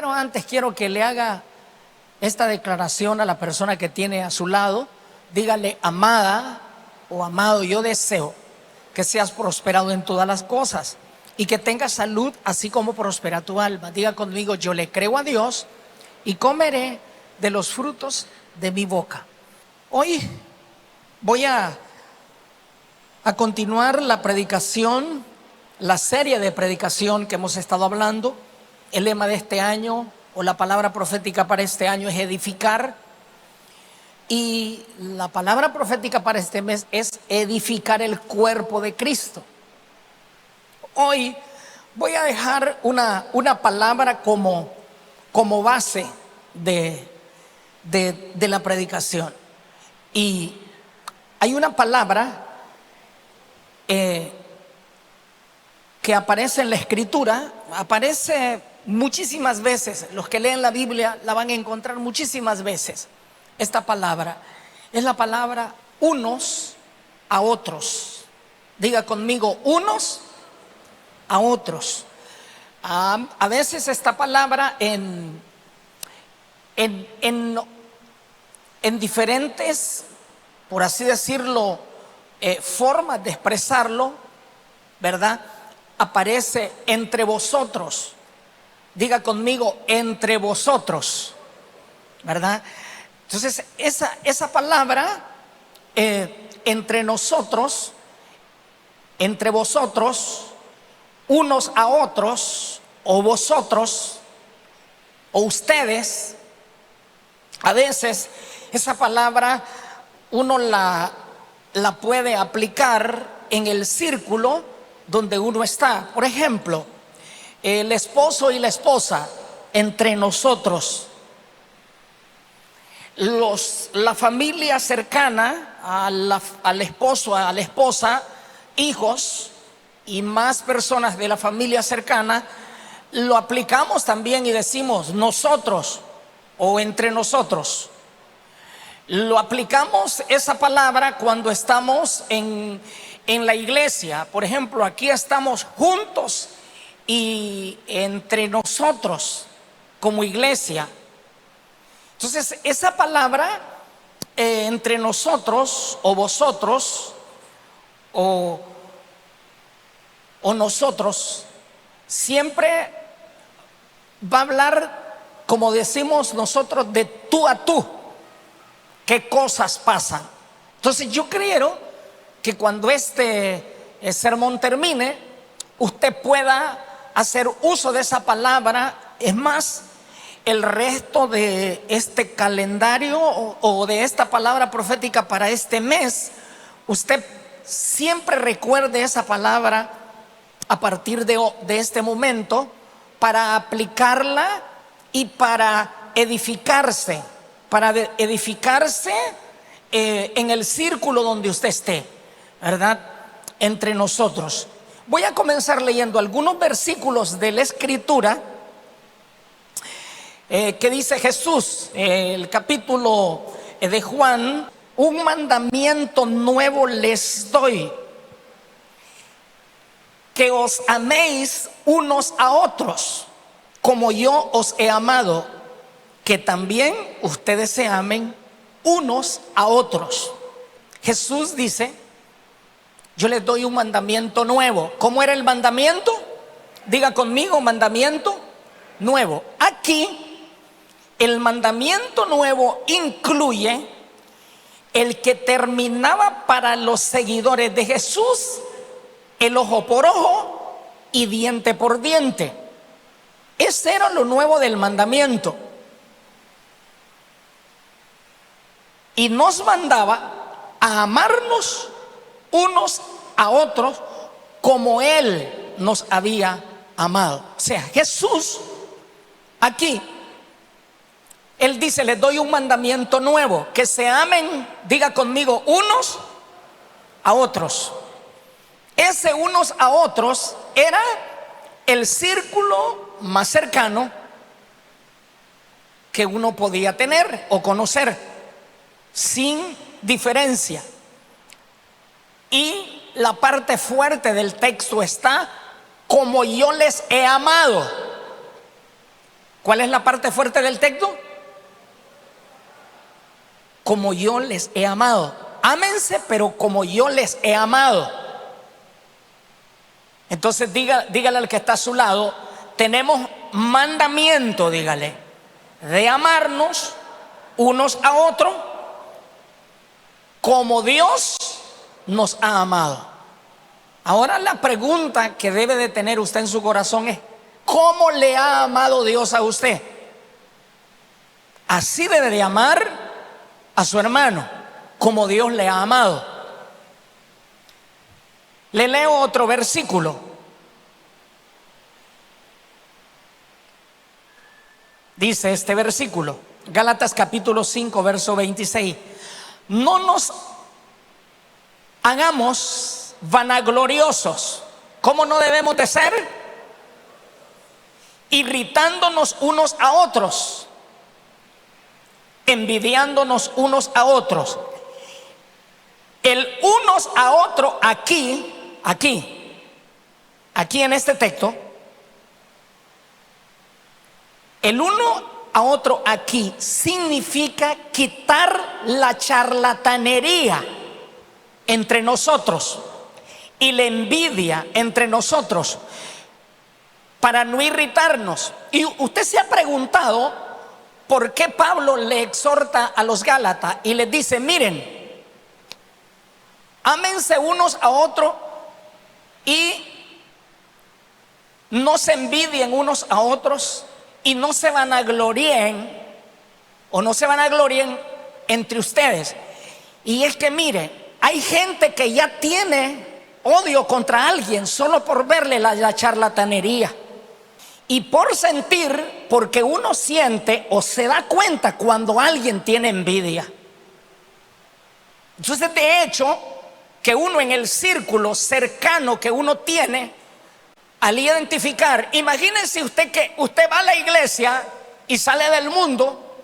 Pero antes quiero que le haga esta declaración a la persona que tiene a su lado. Dígale: amada o amado, yo deseo que seas prosperado en todas las cosas y que tengas salud así como prospera tu alma. Diga conmigo: yo le creo a Dios y comeré de los frutos de mi boca. Hoy voy a continuar la predicación, la serie de predicación que hemos estado hablando. El lema de este año, o la palabra profética para este año, es edificar. Y la palabra profética para este mes es edificar el cuerpo de Cristo. Hoy voy a dejar una palabra como base de la predicación. Y hay una palabra que aparece en la Escritura, aparece muchísimas veces. Los que leen la Biblia la van a encontrar muchísimas veces. Esta palabra es la palabra unos a otros. Diga conmigo: unos a otros. A veces esta palabra en diferentes, por así decirlo, formas de expresarlo, ¿verdad? Aparece entre vosotros. Diga conmigo: entre vosotros, ¿verdad? Entonces esa palabra, entre nosotros, entre vosotros, unos a otros, o vosotros, o ustedes, a veces esa palabra uno la puede aplicar en el círculo donde uno está. Por ejemplo, el esposo y la esposa, entre nosotros. La familia cercana al esposo, a la esposa, hijos y más personas de la familia cercana, lo aplicamos también y decimos nosotros o entre nosotros. Lo aplicamos esa palabra cuando estamos en la iglesia. Por ejemplo, aquí estamos juntos y entre nosotros como iglesia. Entonces esa palabra, entre nosotros o vosotros o nosotros, siempre va a hablar, como decimos nosotros, de tú a tú. ¿Qué cosas pasan? Entonces yo creo que cuando este sermón termine, usted pueda hacer uso de esa palabra. Es más, el resto de este calendario o de esta palabra profética para este mes, usted siempre recuerde esa palabra a partir de este momento, para aplicarla y para edificarse en el círculo donde usted esté, ¿verdad? Entre nosotros. Voy a comenzar leyendo algunos versículos de la Escritura que dice Jesús, el capítulo de Juan: un mandamiento nuevo les doy, que os améis unos a otros, como yo os he amado, que también ustedes se amen unos a otros. Jesús dice: yo les doy un mandamiento nuevo. ¿Cómo era el mandamiento? Diga conmigo: mandamiento nuevo. Aquí el mandamiento nuevo incluye el que terminaba para los seguidores de Jesús: el ojo por ojo y diente por diente. Ese era lo nuevo del mandamiento. Y nos mandaba a amarnos unos a otros como Él nos había amado. O sea, Jesús aquí, Él dice: les doy un mandamiento nuevo, que se amen, diga conmigo, unos a otros. Ese unos a otros era el círculo más cercano que uno podía tener o conocer, sin diferencia. Y la parte fuerte del texto está: como yo les he amado. ¿Cuál es la parte fuerte del texto? Como yo les he amado. Ámense, pero como yo les he amado. Entonces dígale al que está a su lado, tenemos mandamiento, dígale, de amarnos unos a otros como Dios nos ha amado. Ahora la pregunta que debe de tener usted en su corazón es: ¿cómo le ha amado Dios a usted? Así debe de amar a su hermano, como Dios le ha amado. Le leo otro versículo. Dice este versículo, Gálatas capítulo 5, verso 26. No nos hagamos vanagloriosos. ¿Cómo no debemos de ser? Irritándonos unos a otros, envidiándonos unos a otros. El unos a otro aquí en este texto, el uno a otro aquí significa quitar la charlatanería entre nosotros y la envidia entre nosotros, para no irritarnos. Y usted se ha preguntado por qué Pablo le exhorta a los Gálatas y les dice: miren, ámense unos a otros y no se envidien unos a otros y no se vanaglorien entre ustedes. Y es que mire, hay gente que ya tiene odio contra alguien solo por verle la charlatanería y por sentir, porque uno siente o se da cuenta cuando alguien tiene envidia. Entonces, de hecho, que uno en el círculo cercano que uno tiene, al identificar, imagínense usted que usted va a la iglesia y sale del mundo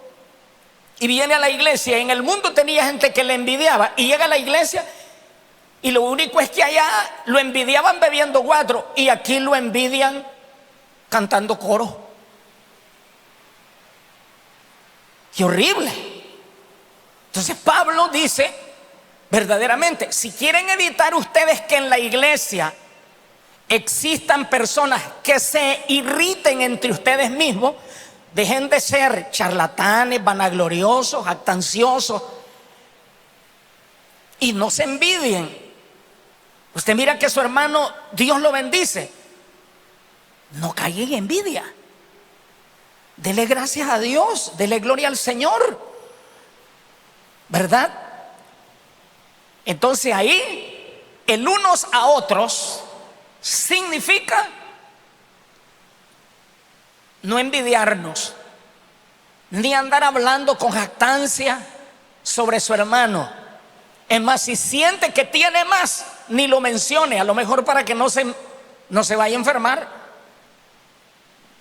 y viene a la iglesia. En el mundo tenía gente que le envidiaba y llega a la iglesia y lo único es que allá lo envidiaban bebiendo guatro y aquí lo envidian cantando coro. ¡Qué horrible! Entonces Pablo dice, verdaderamente, si quieren evitar ustedes que en la iglesia existan personas que se irriten entre ustedes mismos, dejen de ser charlatanes, vanagloriosos, jactanciosos y no se envidien. Usted mira que su hermano, Dios lo bendice, no caiga en envidia. Dele gracias a Dios, dele gloria al Señor, ¿verdad? Entonces ahí el unos a otros significa no envidiarnos, ni andar hablando con jactancia sobre su hermano. Es más, si siente que tiene más, ni lo mencione, a lo mejor para que no se vaya a enfermar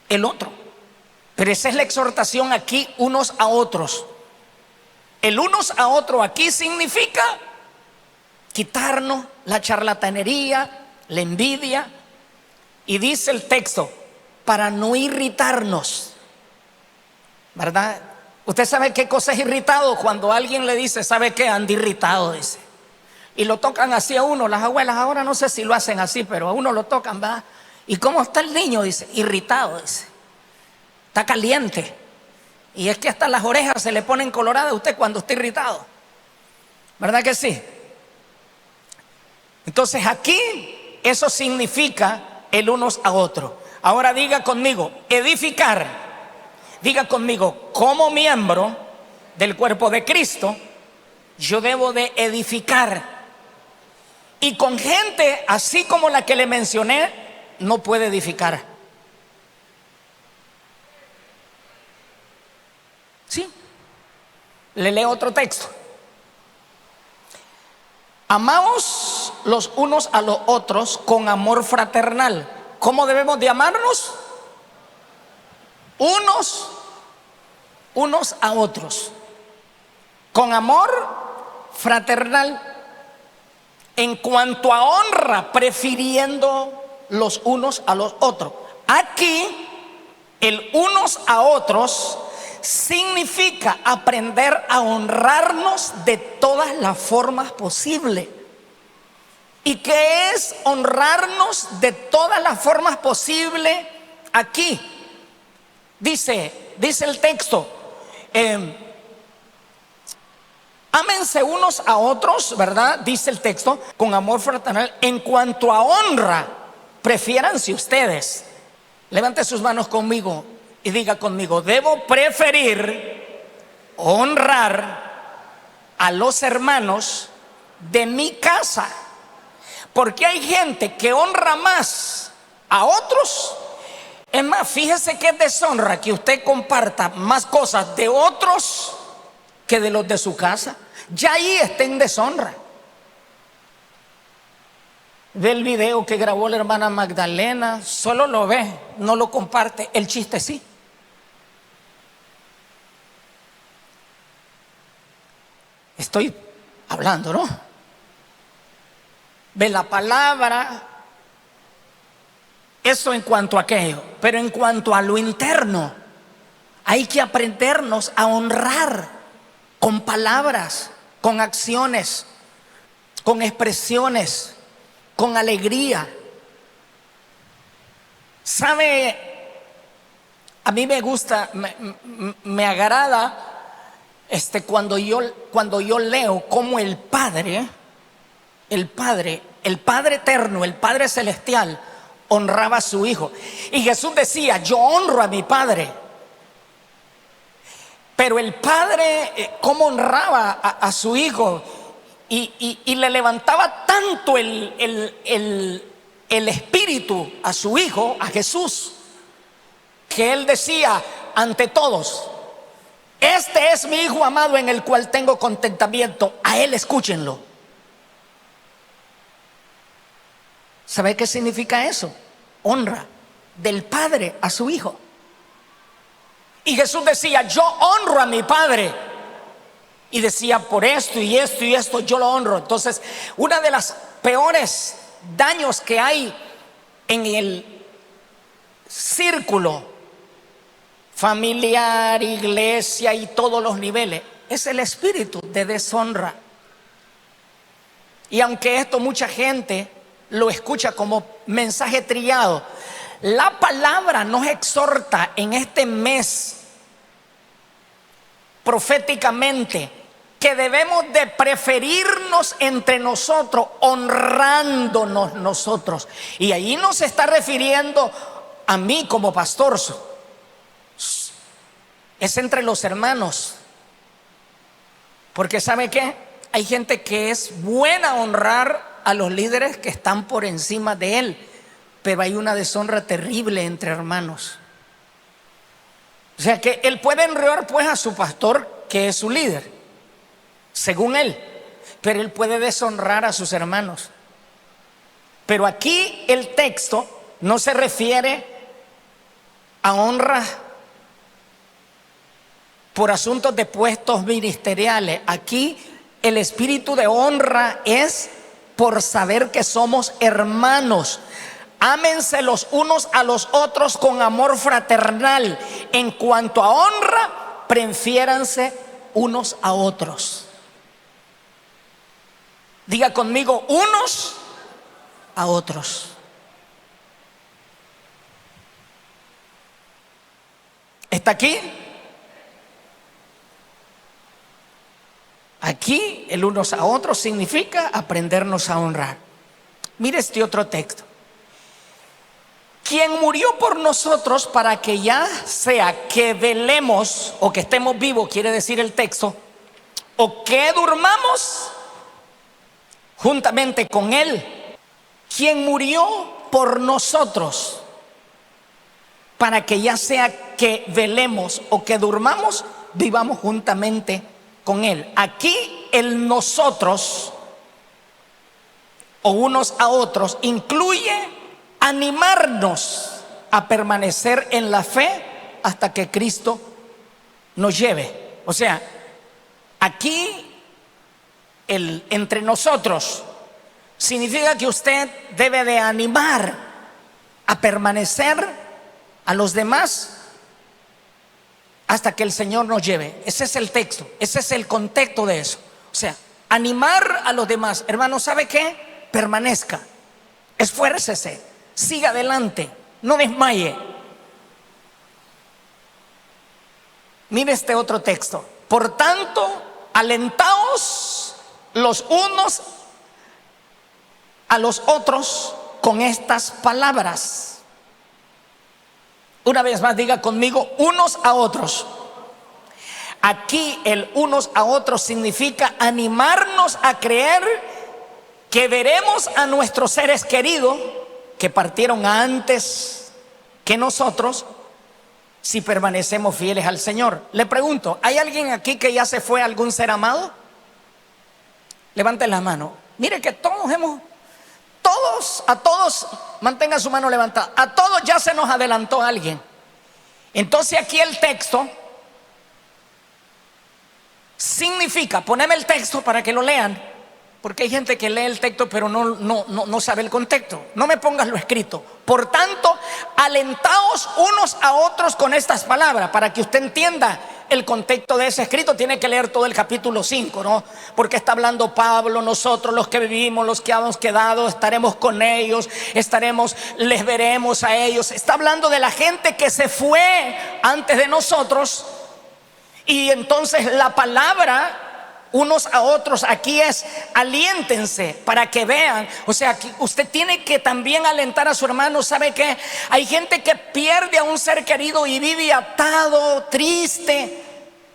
el otro. Pero esa es la exhortación aquí, unos a otros. El unos a otro aquí significa quitarnos la charlatanería, la envidia, y dice el texto, para no irritarnos, ¿verdad? Usted sabe qué cosa es irritado cuando alguien le dice, ¿sabe qué? Anda irritado, dice. Y lo tocan así a uno, las abuelas ahora no sé si lo hacen así, pero a uno lo tocan, ¿va? ¿Y cómo está el niño? Dice, irritado, dice. Está caliente. Y es que hasta las orejas se le ponen coloradas a usted cuando está irritado. ¿Verdad que sí? Entonces aquí eso significa el unos a otro. Ahora diga conmigo, edificar. Diga conmigo, como miembro del cuerpo de Cristo, yo debo de edificar. Y con gente así como la que le mencioné, no puede edificar. ¿Sí? Le leo otro texto. Amaos los unos a los otros con amor fraternal. ¿Cómo debemos de amarnos? Unos a otros. Con amor fraternal. En cuanto a honra, prefiriendo los unos a los otros. Aquí El unos a otros significa aprender a honrarnos de todas las formas posibles. ¿Y qué es honrarnos de todas las formas posibles aquí? Dice el texto, ámense unos a otros, ¿verdad? Dice el texto, con amor fraternal. En cuanto a honra, prefiéranse ustedes. Levante sus manos conmigo y diga conmigo: debo preferir honrar a los hermanos de mi casa. Porque hay gente que honra más a otros. Es más, fíjese que es deshonra que usted comparta más cosas de otros que de los de su casa. Ya ahí está en deshonra. Ve el video que grabó la hermana Magdalena, solo lo ve, no lo comparte. El chiste sí. Estoy hablando, ¿no? Ve la palabra. Eso en cuanto a aquello. Pero en cuanto a lo interno, hay que aprendernos a honrar con palabras, con acciones, con expresiones, con alegría. ¿Sabe? A mí me gusta, me agrada cuando yo leo cómo el Padre eterno, el Padre celestial, honraba a su Hijo. Y Jesús decía: yo honro a mi Padre. Pero el Padre, ¿cómo honraba a su Hijo? Y le levantaba tanto el espíritu a su Hijo, a Jesús, que Él decía ante todos: este es mi Hijo amado en el cual tengo contentamiento, a Él escúchenlo. ¿Sabe qué significa eso? Honra del Padre a su Hijo. Y Jesús decía: yo honro a mi Padre. Y decía: por esto y esto y esto yo lo honro. Entonces, una de las peores daños que hay en el círculo familiar, iglesia y todos los niveles es el espíritu de deshonra. Y aunque esto mucha gente lo escucha como mensaje trillado, la palabra nos exhorta en este mes proféticamente que debemos de preferirnos entre nosotros, honrándonos nosotros. Y ahí no se está refiriendo a mí como pastor, es entre los hermanos. Porque ¿sabe qué? Hay gente que es buena honrar a los líderes que están por encima de él, pero hay una deshonra terrible entre hermanos. O sea que él puede honrar pues a su pastor, que es su líder, según él, pero él puede deshonrar a sus hermanos. Pero aquí el texto no se refiere a honra por asuntos de puestos ministeriales. Aquí el espíritu de honra es por saber que somos hermanos. Ámense los unos a los otros con amor fraternal. En cuanto a honra, prefiéranse unos a otros. Diga conmigo: unos a otros. ¿Está aquí? Aquí el unos a otros significa aprendernos a honrar. Mire este otro texto: quien murió por nosotros para que ya sea que velemos o que estemos vivos, quiere decir el texto, o que durmamos juntamente con él. Quien murió por nosotros para que ya sea que velemos o que durmamos, vivamos juntamente con él. Aquí el nosotros o unos a otros incluye animarnos a permanecer en la fe hasta que Cristo nos lleve. O sea, aquí el entre nosotros significa que usted debe de animar a permanecer a los demás hasta que el Señor nos lleve. Ese es el texto, ese es el contexto de eso. O sea, animar a los demás. Hermano, ¿sabe qué? Permanezca, esfuércese, siga adelante, no desmaye. Mire este otro texto. Por tanto, alentaos los unos a los otros con estas palabras. Una vez más, diga conmigo, unos a otros. Aquí el unos a otros significa animarnos a creer que veremos a nuestros seres queridos que partieron antes que nosotros si permanecemos fieles al Señor. Le pregunto, ¿hay alguien aquí que ya se fue, algún ser amado? Levanten la mano. Mire que a todos, mantenga su mano levantada. A todos ya se nos adelantó alguien. Entonces aquí el texto significa, poneme el texto para que lo lean, porque hay gente que lee el texto pero no sabe el contexto. No me pongas lo escrito. Por tanto, alentaos unos a otros con estas palabras. Para que usted entienda el contexto de ese escrito, tiene que leer todo el capítulo 5, ¿no? Porque está hablando Pablo, nosotros los que vivimos, los que hemos quedado, estaremos con ellos, les veremos a ellos. Está hablando de la gente que se fue antes de nosotros. Y entonces la palabra unos a otros aquí es aliéntense para que vean. O sea, usted tiene que también alentar a su hermano. ¿Sabe qué? Hay gente que pierde a un ser querido y vive atado, triste.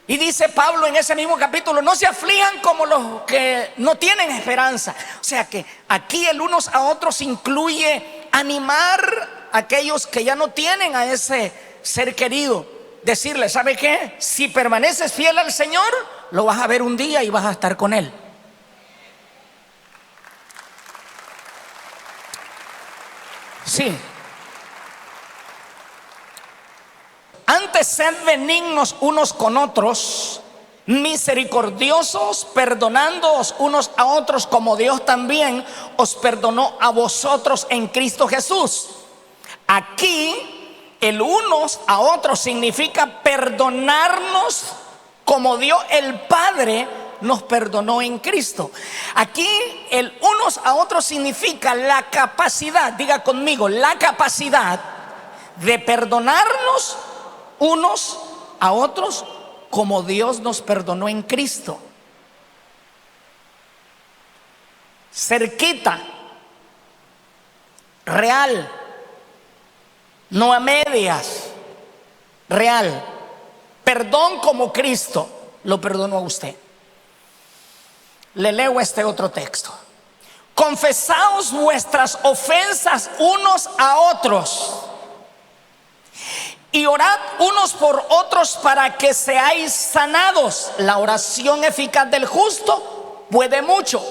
Y dice Pablo en ese mismo capítulo, no se aflijan como los que no tienen esperanza. O sea que aquí el unos a otros incluye animar a aquellos que ya no tienen a ese ser querido. Decirle, ¿sabe qué? Si permaneces fiel al Señor, lo vas a ver un día y vas a estar con Él. Sí. Antes sed benignos unos con otros, misericordiosos, perdonándoos unos a otros como Dios también os perdonó a vosotros en Cristo Jesús. Aquí el unos a otros significa perdonarnos como Dios el Padre nos perdonó en Cristo. Aquí el unos a otros significa la capacidad, diga conmigo, la capacidad de perdonarnos unos a otros como Dios nos perdonó en Cristo. Cerquita, real, no a medias, real. Perdón como Cristo lo perdonó a usted. Le leo este otro texto. Confesaos vuestras ofensas unos a otros y orad unos por otros para que seáis sanados. La oración eficaz del justo puede mucho.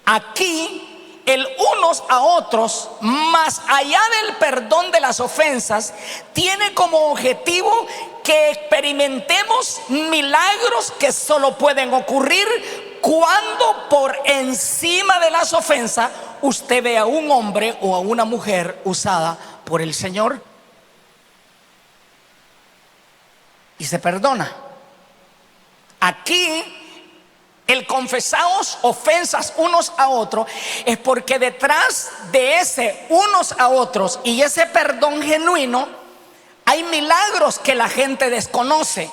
Aquí el unos a otros, más allá del perdón de las ofensas, tiene como objetivo que experimentemos milagros que solo pueden ocurrir cuando por encima de las ofensas usted ve a un hombre o a una mujer usada por el Señor y se perdona. Aquí el confesaos ofensas unos a otros es porque detrás de ese unos a otros y ese perdón genuino hay milagros que la gente desconoce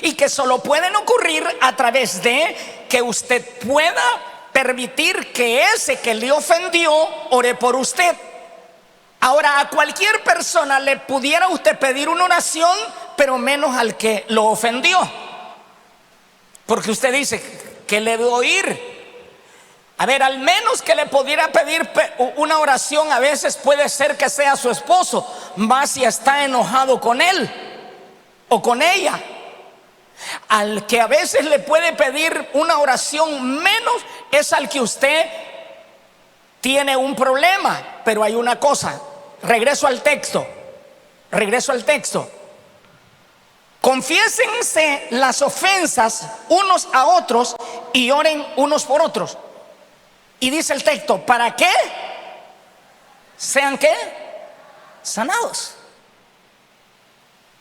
y que solo pueden ocurrir a través de que usted pueda permitir que ese que le ofendió ore por usted. Ahora, a cualquier persona le pudiera usted pedir una oración, pero menos al que lo ofendió. Porque usted dice, ¿qué le debo oír? A ver, al menos que le pudiera pedir una oración, a veces puede ser que sea su esposo, más si está enojado con él o con ella. Al que a veces le puede pedir una oración menos es al que usted tiene un problema. Pero hay una cosa, regreso al texto. Confiésense las ofensas unos a otros y oren unos por otros. Y dice el texto, ¿para qué? ¿Sean qué? Sanados.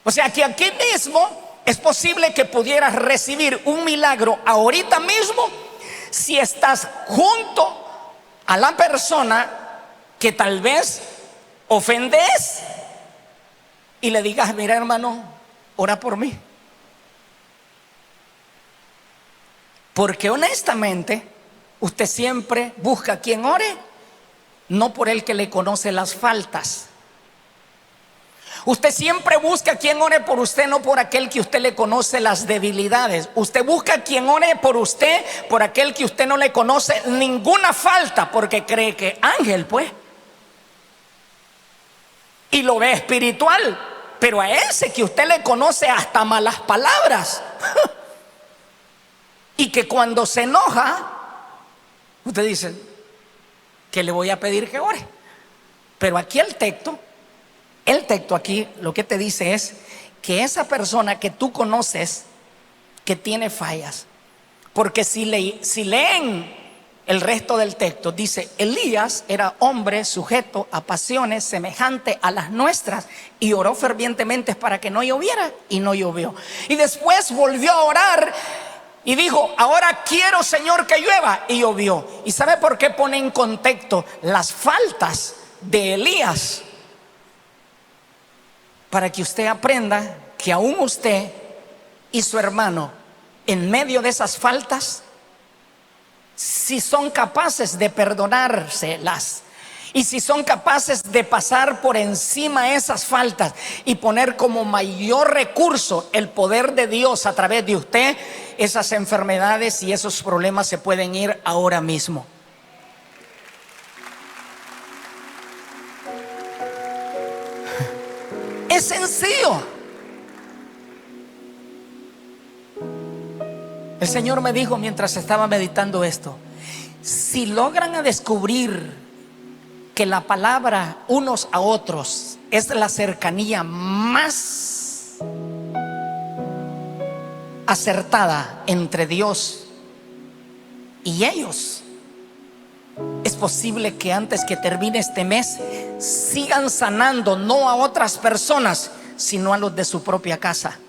O sea que aquí mismo es posible que pudieras recibir un milagro ahorita mismo si estás junto a la persona que tal vez ofendes y le digas: mira, hermano, ora por mí. Porque honestamente usted siempre busca a quien ore, no por el que le conoce las faltas. Usted siempre busca a quien ore por usted, no por aquel que usted le conoce las debilidades. Usted busca a quien ore por usted, por aquel que usted no le conoce ninguna falta, porque cree que ángel, pues, y lo ve espiritual. Pero a ese que usted le conoce hasta malas palabras y que cuando se enoja, usted dice: que le voy a pedir que ore. Pero aquí el texto aquí lo que te dice es que esa persona que tú conoces que tiene fallas, porque si leen el resto del texto, dice: Elías era hombre sujeto a pasiones semejante a las nuestras y oró fervientemente para que no lloviera, y no llovió. Y después volvió a orar y dijo: ahora quiero, Señor, que llueva, y llovió. ¿Y sabe por qué pone en contexto las faltas de Elías? Para que usted aprenda que aún usted y su hermano, en medio de esas faltas, si son capaces de perdonárselas, y si son capaces de pasar por encima esas faltas y poner como mayor recurso el poder de Dios a través de usted, esas enfermedades y esos problemas se pueden ir ahora mismo. Es sencillo. El Señor me dijo mientras estaba meditando esto: si logran descubrir que la palabra unos a otros es la cercanía más acertada entre Dios y ellos, es posible que antes que termine este mes sigan sanando no a otras personas, sino a los de su propia casa.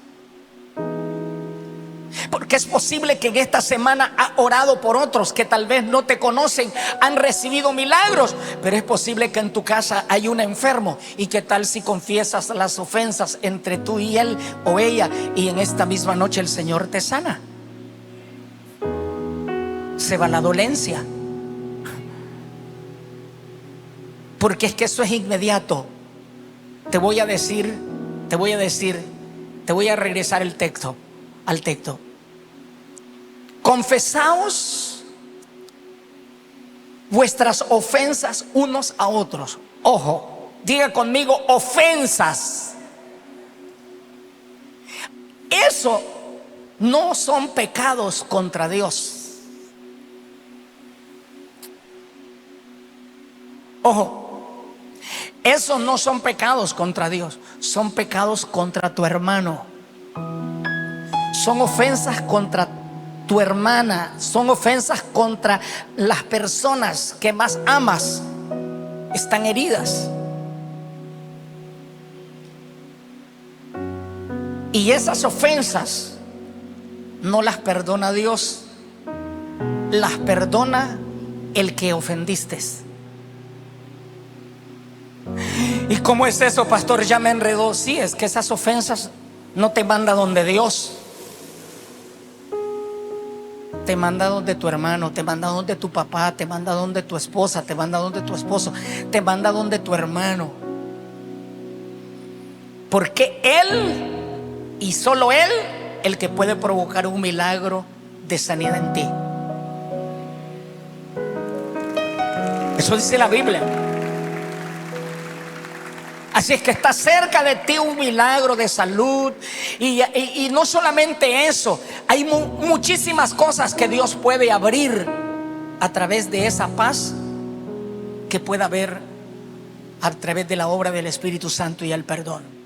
Porque es posible que en esta semana ha orado por otros que tal vez no te conocen, han recibido milagros, pero es posible que en tu casa hay un enfermo. ¿Y qué tal si confiesas las ofensas entre tú y él o ella, y en esta misma noche el Señor te sana? Se va la dolencia. Porque es que eso es inmediato. Te voy a regresar al texto. Confesaos vuestras ofensas unos a otros. Ojo, diga conmigo: ofensas. Eso no son pecados contra Dios. Ojo, esos no son pecados contra Dios, son pecados contra tu hermano. Son ofensas contra tu hermana, son ofensas contra las personas que más amas. Están heridas. Y esas ofensas no las perdona Dios, las perdona el que ofendiste. ¿Y cómo es eso, pastor? Ya me enredó. Sí, es que esas ofensas no te manda donde Dios, te manda donde tu hermano, te manda donde tu papá, te manda donde tu esposa, te manda donde tu esposo, te manda donde tu hermano. Porque Él, y solo Él, el que puede provocar un milagro de sanidad en ti. Eso dice la Biblia. Así es que está cerca de ti un milagro de salud. Y no solamente eso, hay muchísimas cosas que Dios puede abrir a través de esa paz que pueda haber a través de la obra del Espíritu Santo y el perdón.